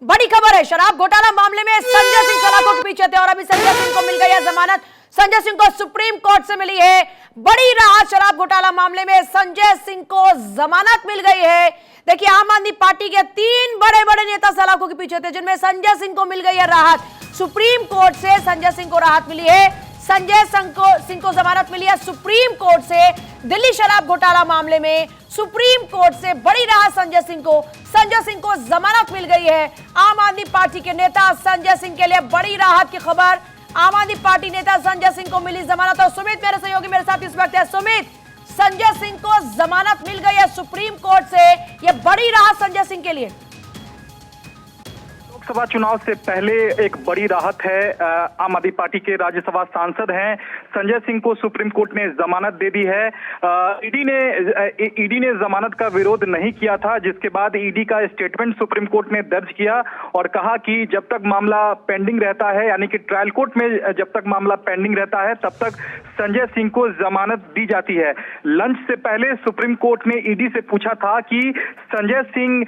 बड़ी खबर है, शराब घोटाला मामले में संजय सिंह सलाखों के पीछे थे और अभी संजय सिंह को मिल गई है जमानत। संजय सिंह को सुप्रीम कोर्ट से मिली है बड़ी राहत। शराब घोटाला मामले में संजय सिंह को जमानत मिल गई है। देखिए, आम आदमी पार्टी के 3 बड़े बड़े नेता सलाखों के पीछे थे, जिनमें संजय सिंह को मिल गई है राहत। सुप्रीम कोर्ट से संजय सिंह को राहत मिली है। संजय सिंह को जमानत मिली है सुप्रीम कोर्ट से। दिल्ली शराब घोटाला मामले में सुप्रीम कोर्ट से बड़ी राहत संजय सिंह को जमानत मिल गई है। आम आदमी पार्टी के नेता संजय सिंह के लिए बड़ी राहत की खबर। आम आदमी पार्टी नेता संजय सिंह को मिली जमानत। और सुमित मेरे सहयोगी मेरे साथ इस वक्त है। सुमित, संजय सिंह को जमानत मिल गई है सुप्रीम कोर्ट से, यह बड़ी राहत संजय सिंह के लिए। लोकसभा चुनाव से पहले एक बड़ी राहत है। आम आदमी पार्टी के राज्यसभा सांसद हैं संजय सिंह को सुप्रीम कोर्ट ने जमानत दे दी है। ईडी ने जमानत का विरोध नहीं किया था, जिसके बाद ईडी का स्टेटमेंट सुप्रीम कोर्ट ने दर्ज किया और कहा कि जब तक मामला पेंडिंग रहता है, यानी कि ट्रायल कोर्ट में जब तक मामला पेंडिंग रहता है, तब तक संजय सिंह को जमानत दी जाती है। लंच से पहले सुप्रीम कोर्ट ने ईडी से पूछा था कि संजय सिंह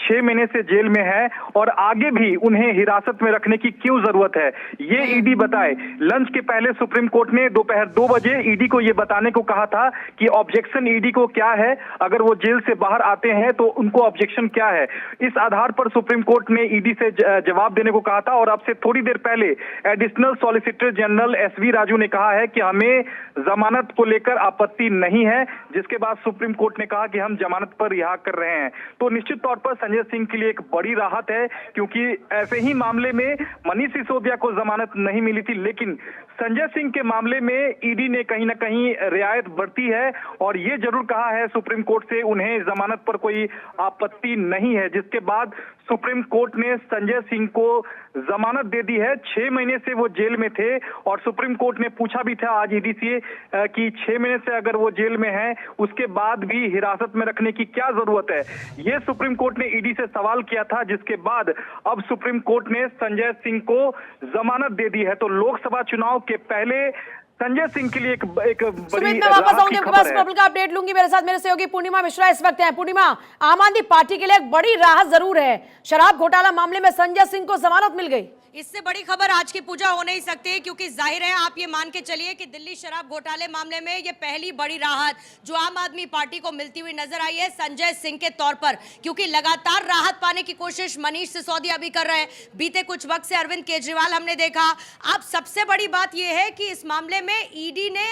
6 महीने से जेल में है और आगे भी उन्हें हिरासत में रखने की क्यों जरूरत है, ये ईडी बताए। लंच के पहले सुप्रीम कोर्ट ने दोपहर 2 बजे ईडी को ये बताने को कहा था कि ऑब्जेक्शन ईडी को क्या है, अगर वो जेल से बाहर आते हैं तो उनको ऑब्जेक्शन क्या है। इस आधार पर सुप्रीम कोर्ट ने ईडी से जवाब देने को कहा था। और अब से थोड़ी देर पहले additional solicitor general SV Raju ने कहा है कि हमें जमानत को लेकर आपत्ति नहीं है, जिसके बाद सुप्रीम कोर्ट ने कहा कि हम जमानत पर रिहा कर रहे हैं। तो निश्चित तौर पर संजय सिंह के लिए एक बड़ी राहत है, क्योंकि ऐसे ही मामले में मनीष सिसोदिया को जमानत नहीं मिली थी, लेकिन संजय सिंह के मामले में ईडी ने कहीं ना कहीं रियायत बरती है और ये जरूर कहा है सुप्रीम कोर्ट से उन्हें जमानत पर कोई आपत्ति नहीं है, जिसके बाद सुप्रीम कोर्ट ने संजय सिंह को जमानत दे दी है। 6 महीने से वो जेल में थे और सुप्रीम कोर्ट ने पूछा भी था आज ईडी से कि 6 महीने से अगर वो जेल में है, उसके बाद भी हिरासत में रखने की क्या जरूरत है, ये सुप्रीम कोर्ट ने ईडी से सवाल किया था, जिसके बाद अब सुप्रीम कोर्ट ने संजय सिंह को जमानत दे दी है। तो लोकसभा चुनाव के पहले संजय सिंह के लिए एक बड़ी मैं वापस आऊंगी आपके पास, पब्लिक का अपडेट लूंगी। मेरे साथ मेरे सहयोगी पूर्णिमा मिश्रा इस वक्त हैं। पूर्णिमा, आम आदमी पार्टी के लिए एक बड़ी राहत जरूर है, शराब घोटाला मामले में संजय सिंह को जमानत मिल गई। इससे बड़ी खबर आज की पूजा हो नहीं सकती, क्योंकि जाहिर है आप ये मान के चलिए कि दिल्ली शराब घोटाले मामले में ये पहली बड़ी राहत जो आम आदमी पार्टी को मिलती हुई नजर आई है संजय सिंह के तौर पर, क्योंकि लगातार राहत पाने की कोशिश मनीष सिसोदिया भी कर रहे हैं। बीते कुछ वक्त से अरविंद केजरीवाल हमने देखा। अब सबसे बड़ी बात यह है कि इस मामले में ईडी ने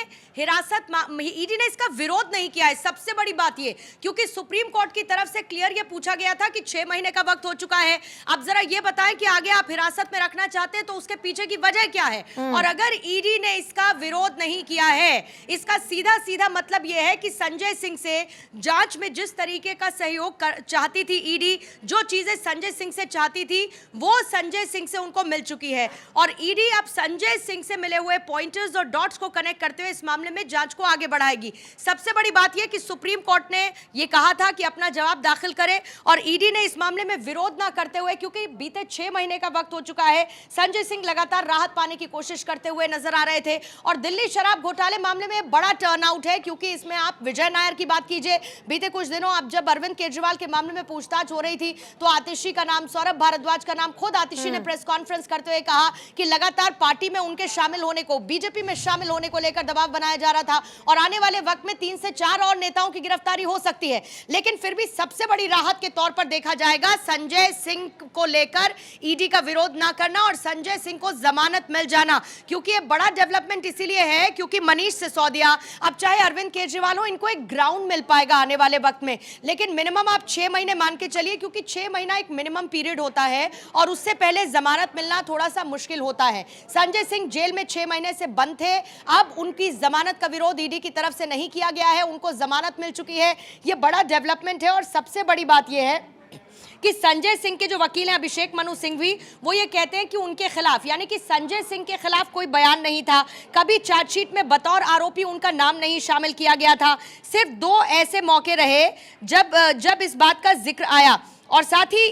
इसका विरोध नहीं किया है। सबसे बड़ी बात यह, क्योंकि सुप्रीम कोर्ट की तरफ से क्लियर यह पूछा गया था कि 6 महीने का वक्त हो चुका है, अब जरा यह बताएं कि आगे आप हिरासत में रखना चाहते हैं तो उसके पीछे की वजह क्या है। और अगर ईडी ने इसका विरोध नहीं किया है, इसका सीधा सीधा मतलब यह है कि संजय सिंह से जांच में जिस तरीके का सहयोग चाहती थी ईडी, जो चीजें संजय सिंह से चाहती थी वो संजय सिंह से उनको मिल चुकी है। और ईडी अब संजय सिंह से मिले हुए पॉइंटर्स और डॉट्स को कनेक्ट करते हुए इस मामले में जांच को आगे बढ़ाएगी। सबसे बड़ी बात यह कि सुप्रीम कोर्ट ने यह कहा था कि अपना जवाब दाखिल करे और ईडी ने इस मामले में विरोध ना करते हुए, क्योंकि बीते 6 महीने का वक्त हो चुका है, संजय सिंह लगातार राहत पाने की कोशिश करते हुए नजर आ रहे थे। और दिल्ली शराब घोटाले मामले में बड़ा टर्नआउट है, क्योंकि इसमें आप विजय नायर की बात कीजिए। बीते कुछ दिनों अब जब अरविंद केजरीवाल के मामले में पूछताछ हो रही थी तो आतिशी का नाम, सौरभ भारद्वाज का नाम, खुद आतिशी ने प्रेस कॉन्फ्रेंस करते हुए कहा कि लगातार पार्टी में उनके शामिल होने को, बीजेपी में शामिल होने को लेकर दबाव बनाया जा रहा था और आने वाले वक्त में 3 से 4 और नेताओं की गिरफ्तारी हो सकती है। लेकिन फिर भी सबसे बड़ी राहत के तौर पर देखा जाएगा संजय सिंह को लेकर ईडी का विरोध ना करना और संजय सिंह को जमानत मिल जाना, क्योंकि ये बड़ा डेवलपमेंट इसीलिए है क्योंकि मनीष सिसोदिया, अब चाहे अरविंद केजरीवाल हो, इनको एक ग्राउंड मिल पाएगा आने वाले वक्त में। लेकिन मिनिमम आप 6 महीने मान के चलिए, क्योंकि 6 महीना एक मिनिमम पीरियड होता है और उससे पहले जमानत मिलना थोड़ा सा मुश्किल होता है। संजय सिंह जेल में 6 महीने से बंद थे, अब उनकी जमानत का विरोध ईडी की तरफ से नहीं किया गया है, उनको जमानत मिल चुकी है। यह बड़ा डेवलपमेंट है। और सबसे बड़ी बात यह है कि संजय सिंह के जो वकील हैं अभिषेक मनु सिंघवी, वो ये कहते हैं कि उनके खिलाफ, यानी कि संजय सिंह के खिलाफ कोई बयान नहीं था, कभी चार्जशीट में बतौर आरोपी उनका नाम नहीं शामिल किया गया था। सिर्फ 2 ऐसे मौके रहे जब इस बात का जिक्र आया और साथ ही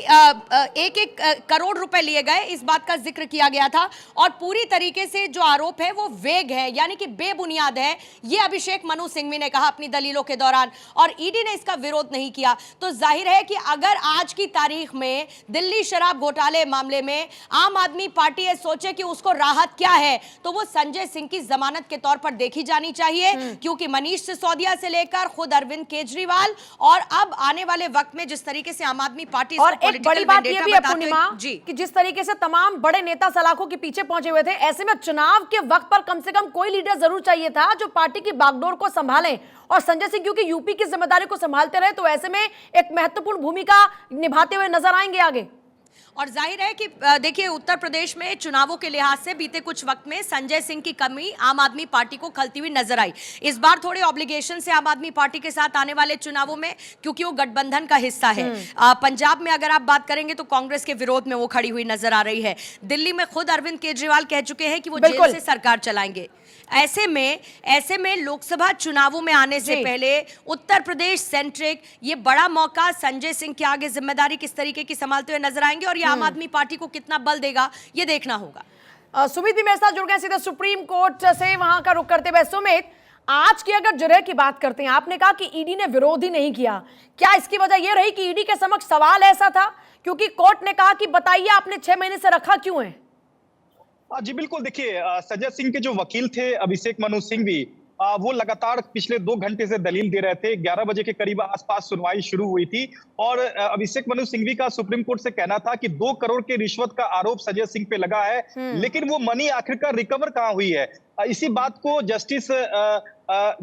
एक एक करोड़ रुपए लिए गए, इस बात का जिक्र किया गया था। और पूरी तरीके से जो आरोप है वो वेग है, यानी कि बेबुनियाद है, ये अभिषेक मनु सिंघवी ने कहा अपनी दलीलों के दौरान, और ईडी ने इसका विरोध नहीं किया। तो जाहिर है कि अगर आज की तारीख में दिल्ली शराब घोटाले मामले में आम आदमी पार्टी ये सोचे कि उसको राहत क्या है, तो वो संजय सिंह की जमानत के तौर पर देखी जानी चाहिए, क्योंकि मनीष सिसोदिया से लेकर खुद अरविंद केजरीवाल और अब आने वाले वक्त में जिस तरीके से आम आदमी पार्टी, और एक बड़ी बात यह भी है पूर्णिमा कि जिस तरीके से तमाम बड़े नेता सलाखों के पीछे पहुंचे हुए थे, ऐसे में चुनाव के वक्त पर कम से कम कोई लीडर जरूर चाहिए था जो पार्टी की बागडोर को संभाले। और संजय सिंह क्योंकि यूपी की जिम्मेदारी को संभालते रहे, तो ऐसे में एक महत्वपूर्ण भूमिका निभाते हुए नजर आएंगे आगे। और जाहिर है कि देखिए उत्तर प्रदेश में चुनावों के लिहाज से बीते कुछ वक्त में संजय सिंह की कमी आम आदमी पार्टी को खलती हुई नजर आई। इस बार थोड़े ऑब्लिगेशन से आम आदमी पार्टी के साथ आने वाले चुनावों में, क्योंकि वो गठबंधन का हिस्सा है। पंजाब में अगर आप बात करेंगे तो कांग्रेस के विरोध में वो खड़ी हुई नजर आ रही है। दिल्ली में खुद अरविंद केजरीवाल कह चुके हैं कि वो जेल से सरकार चलाएंगे। ऐसे में लोकसभा चुनावों में आने से पहले उत्तर प्रदेश सेंट्रिक ये बड़ा मौका संजय सिंह के आगे जिम्मेदारी किस तरीके की संभालते हुए नजर आएंगे, और ये आम आदमी पार्टी को कितना बल देगा ये देखना होगा। सुमित भी मेरे साथ जुड़ गए सीधे सुप्रीम कोर्ट से, वहां का रुख करते हुए। सुमित, आज की अगर जरह की बात करते हैं, आपने कहा कि ईडी ने विरोध ही नहीं किया, क्या इसकी वजह यह रही कि ईडी के समक्ष सवाल ऐसा था? क्योंकि कोर्ट ने कहा कि बताइए आपने 6 महीने से रखा क्यों है? जी बिल्कुल, देखिए संजय सिंह के जो वकील थे अभिषेक मनु सिंघवी, वो लगातार पिछले 2 घंटे से दलील दे रहे थे। 11 बजे के करीब आसपास सुनवाई शुरू हुई थी और अभिषेक मनु सिंघवी का सुप्रीम कोर्ट से कहना था कि 2 करोड़ के रिश्वत का आरोप संजय सिंह पे लगा है, लेकिन वो मनी आखिरकार रिकवर कहाँ हुई है। इसी बात को जस्टिस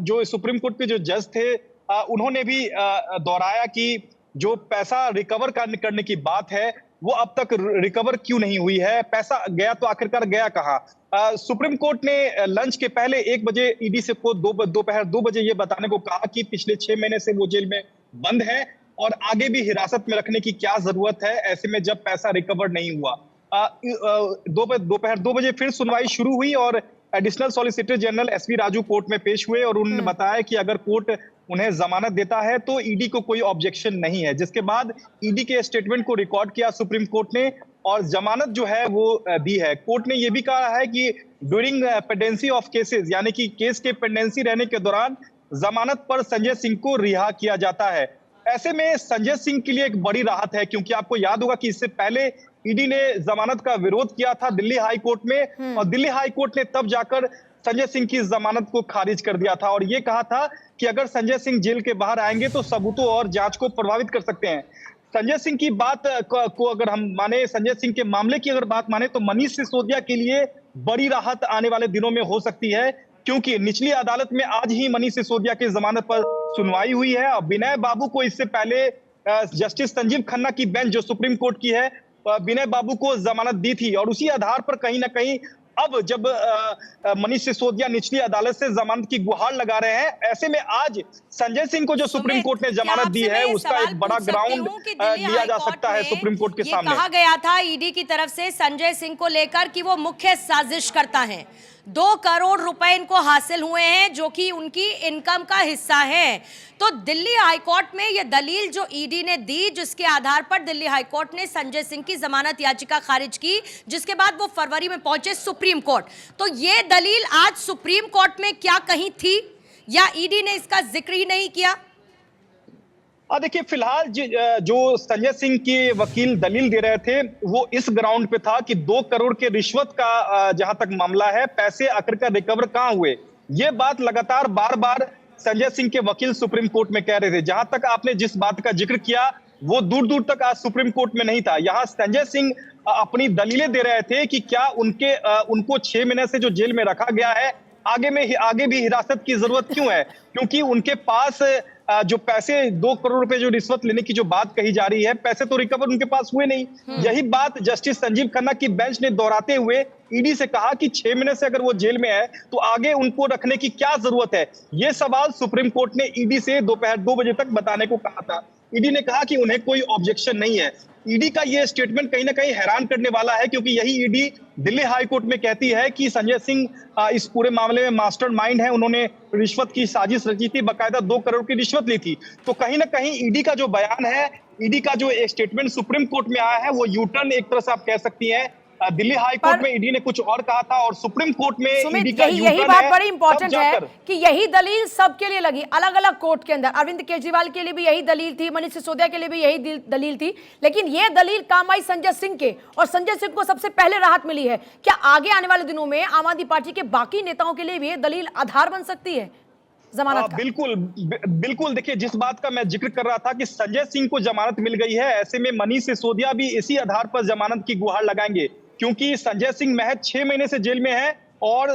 जो सुप्रीम कोर्ट के जो जज थे उन्होंने भी दोहराया कि जो पैसा रिकवर करने की बात है वो अब तक रिकवर क्यों नहीं हुई है, पैसा गया तो आखिरकार गया कहाँ। सुप्रीम कोर्ट ने लंच के पहले 1 बजे ईडी से को दोपहर 2 बजे ये बताने को कहा कि पिछले 6 महीने से वो जेल में बंद है और आगे भी हिरासत में रखने की क्या जरूरत है, ऐसे में जब पैसा रिकवर नहीं हुआ। दोपहर 2 बजे फिर सुनवाई शुरू हुई और additional solicitor general SV Raju court में पेश हुए और उन्होंने बताया कि अगर कोर्ट उन्हें जमानत देता है तो ईडी को कोई ऑब्जेक्शन नहीं है। जिसके बाद ईडी के स्टेटमेंट को रिकॉर्ड किया सुप्रीम कोर्ट ने और जमानत जो है वो दी है। कोर्ट ने ये भी कहा है कि ड्यूरिंग पेंडेंसी ऑफ केसेस, यानी कि केस के पेंडेंसी रहने के दौरान जमानत पर संजय सिंह को रिहा किया जाता है। ऐसे में संजय सिंह के लिए एक बड़ी राहत है, क्योंकि आपको याद होगा कि इससे पहले ईडी ने जमानत का विरोध किया था दिल्ली हाई कोर्ट में और दिल्ली हाई कोर्ट ने तब जाकर संजय सिंह की जमानत को खारिज कर दिया था और ये कहा था कि अगर संजय सिंह जेल के बाहर आएंगे तो सबूतों और जांच को प्रभावित कर सकते हैं। संजय सिंह की बात को अगर हम माने, संजय सिंह के मामले की अगर बात माने, तो मनीष सिसोदिया के लिए बड़ी राहत आने वाले दिनों में हो सकती है, क्योंकि निचली अदालत में आज ही मनीष सिसोदिया की जमानत पर सुनवाई हुई है और विनय बाबू को इससे पहले जस्टिस संजीव खन्ना की बेंच जो सुप्रीम कोर्ट की है, विनय बाबू को जमानत दी थी और उसी आधार पर कहीं ना कहीं अब जब मनीष सिसोदिया निचली अदालत से जमानत की गुहार लगा रहे हैं, ऐसे में आज संजय सिंह को जो सुप्रीम कोर्ट ने जमानत दी है उसका एक बड़ा ग्राउंड लिया जा सकता है सुप्रीम कोर्ट के सामने। कहा गया था ईडी की तरफ से संजय सिंह को लेकर कि वो मुख्य साजिश करता है, 2 करोड़ रुपए इनको हासिल हुए हैं जो कि उनकी इनकम का हिस्सा है। तो दिल्ली हाईकोर्ट में ये दलील जो ईडी ने दी, जिसके आधार पर दिल्ली हाईकोर्ट ने संजय सिंह की जमानत याचिका खारिज की, जिसके बाद वो फरवरी में पहुंचे सुप्रीम कोर्ट। तो ये दलील आज सुप्रीम कोर्ट में क्या कहीं थी या ईडी ने इसका जिक्र ही नहीं किया? देखिए, फिलहाल जो संजय सिंह के वकील दलील दे रहे थे वो इस ग्राउंड पे था कि 2 करोड़ के रिश्वत का जहां तक मामला है, पैसे आखिरकार रिकवर कहां हुए, ये बात लगातार बार बार संजय सिंह के वकील सुप्रीम कोर्ट में कह रहे थे। जहां तक आपने जिस बात का जिक्र किया वो दूर दूर तक आज सुप्रीम कोर्ट में नहीं था। यहाँ संजय सिंह अपनी दलीलें दे रहे थे कि क्या उनको 6 महीने से जो जेल में रखा गया है आगे भी हिरासत की जरूरत क्यों है, क्योंकि उनके पास जो पैसे 2 करोड़ रुपए जो रिश्वत लेने की जो बात कही जा रही है, पैसे तो रिकवर उनके पास हुए नहीं। यही बात जस्टिस संजीव खन्ना की बेंच ने दोहराते हुए ईडी से कहा कि 6 महीने से अगर वो जेल में है तो आगे उनको रखने की क्या जरूरत है। ये सवाल सुप्रीम कोर्ट ने ईडी से दोपहर 2 बजे तक बताने को कहा था। ईडी ने कहा कि उन्हें कोई ऑब्जेक्शन नहीं है। ईडी का ये स्टेटमेंट कहीं ना कहीं हैरान करने वाला है, क्योंकि यही ईडी दिल्ली हाई कोर्ट में कहती है कि संजय सिंह इस पूरे मामले में मास्टरमाइंड है, उन्होंने रिश्वत की साजिश रची थी, बकायदा 2 करोड़ की रिश्वत ली थी। तो कहीं ना कहीं ईडी का जो बयान है, ईडी का जो स्टेटमेंट सुप्रीम कोर्ट में आया है वो यू टर्न एक तरह से आप कह सकती हैं। दिल्ली हाई कोर्ट में ईडी ने कुछ और कहा था और सुप्रीम कोर्ट में सुमित, ईडी का यही बात बड़ी इंपॉर्टेंट है कि यही दलील सबके लिए लगी, अलग अलग कोर्ट के अंदर। अरविंद केजरीवाल के लिए भी यही दलील थी, मनीष सिसोदिया के लिए भी यही दलील थी, लेकिन ये दलील काम आई संजय सिंह के, और संजय सिंह को सबसे पहले राहत मिली है। क्या आगे आने वाले दिनों में आम आदमी पार्टी के बाकी नेताओं के लिए भी ये दलील आधार बन सकती है जमानत का? बिल्कुल देखिए, जिस बात का मैं जिक्र कर रहा था कि संजय सिंह को जमानत मिल गई है, ऐसे में मनीष सिसोदिया भी इसी आधार पर जमानत की गुहार लगाएंगे, क्योंकि संजय सिंह महज 6 महीने से जेल में है और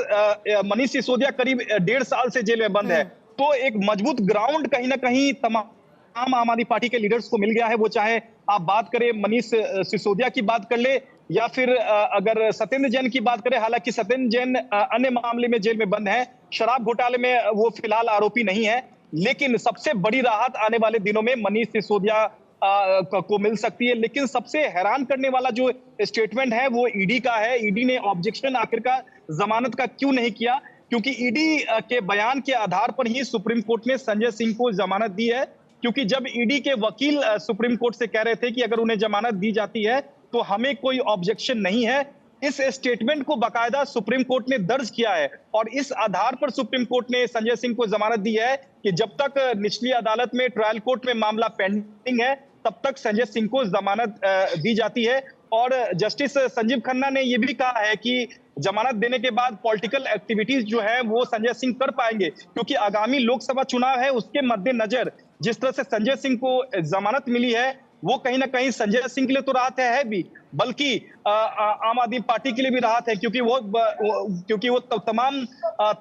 मनीष सिसोदिया करीब 1.5 साल से जेल में बंद है। तो एक मजबूत ग्राउंड कहीं ना कहीं तमाम आम आदमी पार्टी के लीडर्स को मिल गया है। वो चाहे आप बात करें मनीष सिसोदिया की बात कर ले या फिर अगर सत्येंद्र जैन की बात करें, हालांकि सत्येंद्र जैन अन्य मामले में जेल में बंद है, शराब घोटाले में वो फिलहाल आरोपी नहीं है, लेकिन सबसे बड़ी राहत आने वाले दिनों में मनीष सिसोदिया को मिल सकती है। लेकिन सबसे हैरान करने वाला जो स्टेटमेंट है वो ईडी का है। ईडी ने ऑब्जेक्शन आखिरकार जमानत का क्यों नहीं किया, क्योंकि ईडी के बयान के आधार पर ही सुप्रीम कोर्ट ने संजय सिंह को जमानत दी है। क्योंकि जब ईडी के वकील सुप्रीम कोर्ट से कह रहे थे कि अगर उन्हें जमानत दी जाती है तो हमें कोई ऑब्जेक्शन नहीं है, इस स्टेटमेंट को बाकायदा सुप्रीम कोर्ट ने दर्ज किया है और इस आधार पर सुप्रीम कोर्ट ने संजय सिंह को जमानत दी है कि जब तक निचली अदालत में ट्रायल कोर्ट में मामला पेंडिंग है तब तक संजय सिंह को जमानत दी जाती है। और जस्टिस संजीव खन्ना ने यह भी कहा है कि जमानत देने के बाद पॉलिटिकल एक्टिविटीज जो है वो संजय सिंह कर पाएंगे, क्योंकि आगामी लोकसभा चुनाव है, उसके मद्देनजर जिस तरह से संजय सिंह को जमानत मिली है वो कहीं ना कहीं संजय सिंह के लिए तो राहत है भी, बल्कि आम आदमी पार्टी के लिए भी राहत है, क्योंकि वो तमाम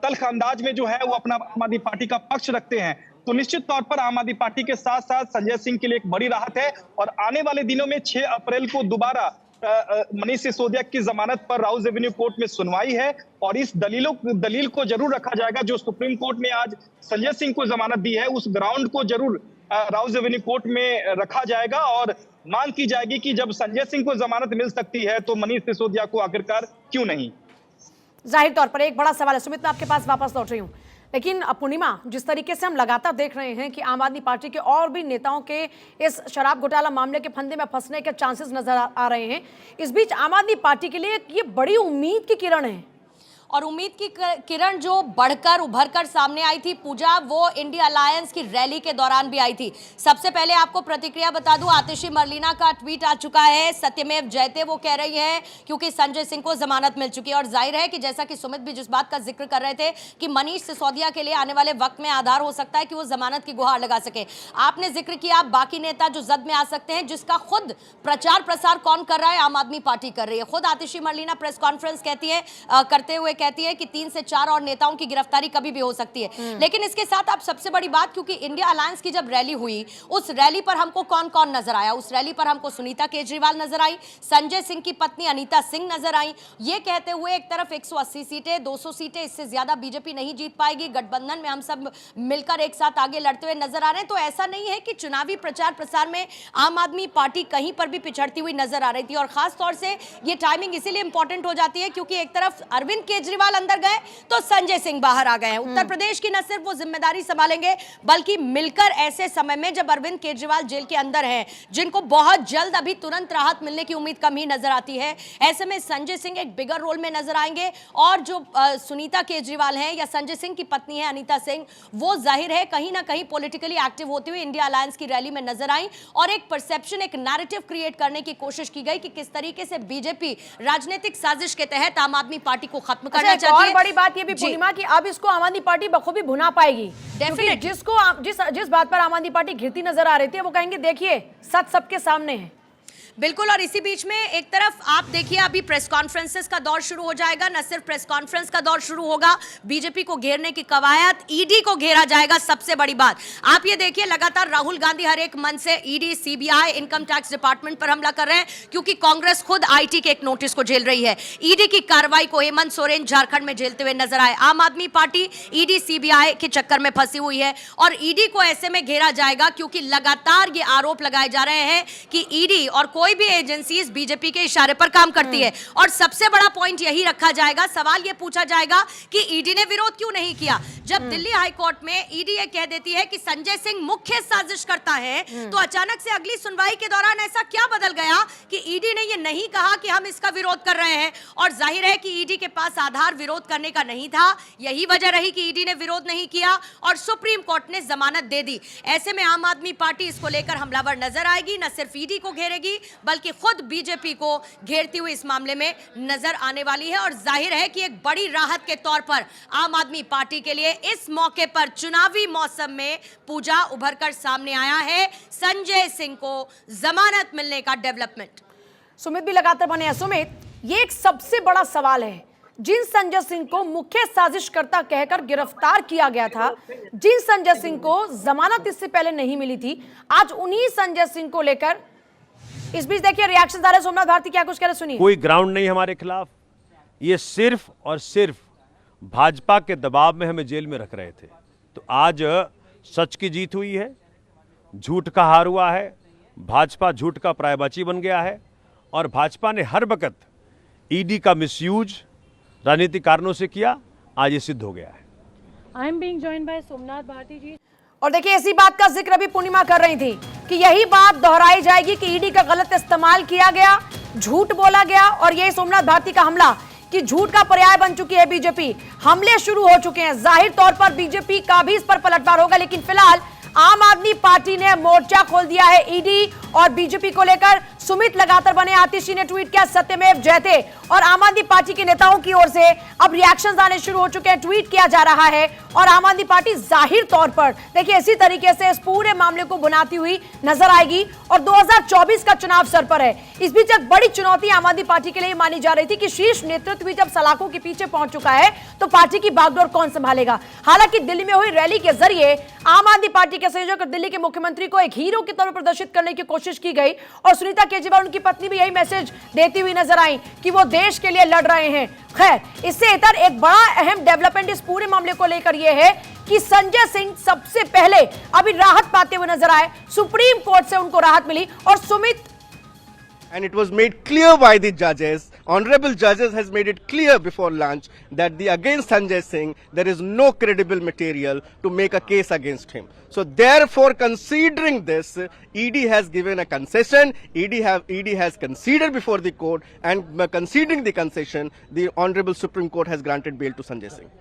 तल्ख अंदाज में जो है वो अपना आम आदमी पार्टी का पक्ष रखते हैं। तो निश्चित तौर पर आम आदमी पार्टी के साथ साथ संजय सिंह के लिए एक बड़ी राहत है। और आने वाले दिनों में 6 अप्रैल को दोबारा मनीष सिसोदिया की जमानत पर राउज एवेन्यू कोर्ट में सुनवाई है और इस दलील को जरूर रखा जाएगा जो सुप्रीम कोर्ट ने आज संजय सिंह को जमानत दी है, उस ग्राउंड को जरूर राउज एवेन्यू कोर्ट में रखा जाएगा और मांग की जाएगी कि जब संजय सिंह को जमानत मिल सकती है तो मनीष सिसोदिया को आखिरकार क्यों नहीं। जाहिर तौर पर एक बड़ा सवाल है। सुमित, मैं आपके पास वापस लौट रही हूँ, लेकिन पूर्णिमा, जिस तरीके से हम लगातार देख रहे हैं कि आम आदमी पार्टी के और भी नेताओं के इस शराब घोटाला मामले के फंदे में फंसने के चांसेस नजर आ रहे हैं, इस बीच आम आदमी पार्टी के लिए ये बड़ी उम्मीद की किरण है और उम्मीद की किरण जो बढ़कर उभरकर सामने आई थी पूजा, वो इंडिया अलायंस की रैली के दौरान भी आई थी। सबसे पहले आपको प्रतिक्रिया बता दूं, आतिशी मरलीना का ट्वीट आ चुका है, सत्यमेव जयते वो कह रही है क्योंकि संजय सिंह को जमानत मिल चुकी है। और जाहिर है कि जैसा कि सुमित भी जिस बात का जिक्र कर रहे थे कि मनीष सिसोदिया के लिए आने वाले वक्त में आधार हो सकता है कि वो जमानत की गुहार लगा सके। आपने जिक्र किया बाकी नेता जो जद में आ सकते हैं, जिसका खुद प्रचार प्रसार कौन कर रहा है? आम आदमी पार्टी कर रही है। खुद आतिशी मरलीना प्रेस कॉन्फ्रेंस करते हुए कहती है कि 3 से 4 और नेताओं की गिरफ्तारी कभी भी हो सकती है। लेकिन इसके साथ आप सबसे बड़ी बात, क्योंकि इंडिया अलायंस की जब रैली हुई, उस रैली पर हमको कौन कौन नजर आया? उस रैली पर हमको सुनीता केजरीवाल नजर आई, संजय सिंह की पत्नी अनीता सिंह नजर आई, ये कहते हुए एक तरफ 180 सीटें 200 सीटें इससे ज्यादा बीजेपी नहीं जीत पाएगी, गठबंधन में हम सब मिलकर एक साथ आगे लड़ते हुए नजर आ रहे हैं। तो ऐसा नहीं है कि चुनावी प्रचार प्रसार में आम आदमी पार्टी कहीं पर भी पिछड़ती हुई नजर आ रही थी। और खास तौर से ये टाइमिंग इसीलिए इंपॉर्टेंट हो जाती है क्योंकि एक तरफ अरविंद केजरीवाल अंदर गए तो संजय सिंह बाहर आ गए हैं। उत्तर प्रदेश की न सिर्फ वो जिम्मेदारी संभालेंगे बल्कि मिलकर ऐसे समय में जब अरविंद केजरीवाल जेल के अंदर हैं, जिनको बहुत जल्द अभी तुरंत राहत मिलने की उम्मीद कम ही नजर आती है, ऐसे में संजय सिंह एक बिगर रोल में नजर आएंगे। और जो सुनीता केजरीवाल हैं या संजय सिंह की पत्नी है अनीता सिंह, वो जाहिर है कहीं ना कहीं पॉलिटिकली एक्टिव होती हुई इंडिया अलायंस की रैली में नजर आई और एक परसेप्शन, एक नैरेटिव क्रिएट करने की कोशिश की गई कि किस तरीके से बीजेपी राजनीतिक साजिश के तहत आम आदमी पार्टी को खत्म करना चाहती है। बड़ी बात ये भी पूर्णिमा कि अब इसको आम आदमी पार्टी बखूबी भुना पाएगी। डेफिनेटली जिस बात पर आम आदमी पार्टी घिरती नजर आ रही थी, वो कहेंगे देखिए सच सबके सामने है। बिल्कुल। और इसी बीच में एक तरफ आप देखिए अभी प्रेस कॉन्फ्रेंसेस का दौर शुरू हो जाएगा, न सिर्फ प्रेस कॉन्फ्रेंस का दौर शुरू होगा, बीजेपी को घेरने की कवायद, ईडी को घेरा जाएगा। सबसे बड़ी बात आप ये देखिए, लगातार राहुल गांधी हर एक मंच से ED, CBI, income tax department पर हमला कर रहे हैं क्योंकि कांग्रेस खुद आईटी के एक नोटिस को झेल रही है। ईडी की कार्रवाई को हेमंत सोरेन झारखंड में झेलते हुए नजर आए। आम आदमी पार्टी ईडी, सीबीआई के चक्कर में फंसी हुई है और ईडी को ऐसे में घेरा जाएगा क्योंकि लगातार ये आरोप लगाए जा रहे हैं कि ईडी और कोई कोई भी एजेंसीज बीजेपी के इशारे पर काम करती है। और सबसे बड़ा पॉइंट यही रखा जाएगा, सवाल ये पूछा जाएगा कि ईडी ने विरोध क्यों नहीं किया। जब दिल्ली हाई कोर्ट में ईडी ये कह देती है कि संजय सिंह मुख्य साजिश करता है, तो अचानक से अगली सुनवाई के दौरान ऐसा क्या बदल गया कि ईडी ने ये नहीं कहा कि हम इसका विरोध कर रहे हैं। और जाहिर है कि ईडी के पास आधार विरोध करने का नहीं था, यही वजह रही कि ईडी ने विरोध नहीं किया और सुप्रीम कोर्ट ने जमानत दे दी। ऐसे में आम आदमी पार्टी इसको लेकर हमलावर नजर आएगी, न सिर्फ ईडी को घेरेगी बल्कि खुद बीजेपी को घेरती हुई इस मामले में नजर आने वाली है। और जाहिर है कि एक बड़ी राहत के तौर पर आम आदमी पार्टी के लिए इस मौके पर चुनावी मौसम में पूजा उभर कर सामने आया है संजय सिंह को जमानत मिलने का डेवलपमेंट। सुमित भी लगातार बने हैं। सुमित, ये एक सबसे बड़ा सवाल है, जिन संजय सिंह को मुख्य साजिशकर्ता कहकर गिरफ्तार किया गया था, जिन संजय सिंह को जमानत इससे पहले नहीं मिली थी, आज उन्हीं संजय सिंह को लेकर इस बीच देखिए रिएक्शन आ रहे। सोमनाथ भारती क्या कुछ कह रहे, सुनिए। कोई ग्राउंड नहीं हमारे खिलाफ, ये सिर्फ और सिर्फ भाजपा के दबाव में हमें जेल में रख रहे थे। तो आज सच की जीत हुई है, झूठ का हार हुआ है, भाजपा झूठ का प्रायबाची बन गया है और भाजपा ने हर वक्त ईडी का मिसयूज राजनीतिक कारणों से किया, आज ये सिद्ध हो गया है। I am being joined by Somnath Bharti ji. और देखिए इसी बात का जिक्र भी पूर्णिमा कर रही थी कि यही बात दोहराई जाएगी कि ईडी का गलत इस्तेमाल किया गया, झूठ बोला गया और यही सोमनाथ भारती का हमला कि झूठ का पर्याय बन चुकी है बीजेपी। हमले शुरू हो चुके हैं, जाहिर तौर पर बीजेपी का भी इस पर पलटवार होगा, लेकिन फिलहाल आम आदमी पार्टी ने मोर्चा खोल दिया है ईडी और बीजेपी को लेकर। सुमित लगातार बने, आतिशी ने ट्वीट किया सत्यमेव जयते और आम आदमी पार्टी के नेताओं की ओर से अब रिएक्शंस आने शुरू हो चुके हैं, ट्वीट किया जा रहा है और आम आदमी पार्टी जाहिर तौर पर देखिए इसी तरीके से इस पूरे मामले को बुनाती हुई नजर आएगी। और 2024 का चुनाव सर पर है। इस बीच एक बड़ी चुनौती आम आदमी पार्टी के लिए मानी जा रही थी कि शीर्ष नेतृत्व भी जब सलाखों के पीछे पहुंच चुका है तो पार्टी की बागडोर कौन संभालेगा। हालांकि दिल्ली में हुई रैली के जरिए आम आदमी पार्टी के संयोजक और दिल्ली के मुख्यमंत्री को एक हीरो के तौर पर प्रदर्शित करने की कोशिश की गई और सुनीता केजरीवाल उनकी पत्नी भी यही मैसेज देती हुई नजर आई कि वो देश के लिए लड़ रहे हैं। खैर, इससे इतर एक बड़ा अहम डेवलपमेंट इस पूरे मामले को लेकर यह है कि संजय सिंह सबसे पहले अभी राहत पाते हुए नजर आए। सुप्रीम कोर्ट से उनको राहत मिली और Sumit, and it was made clear by the judges, honorable judges has made it clear before lunch that against Sanjay Singh there is no credible material to make a case against him. So therefore, considering this, ED has given a concession, ED has conceded before the court, and considering the concession, the honorable Supreme Court has granted bail to Sanjay Singh.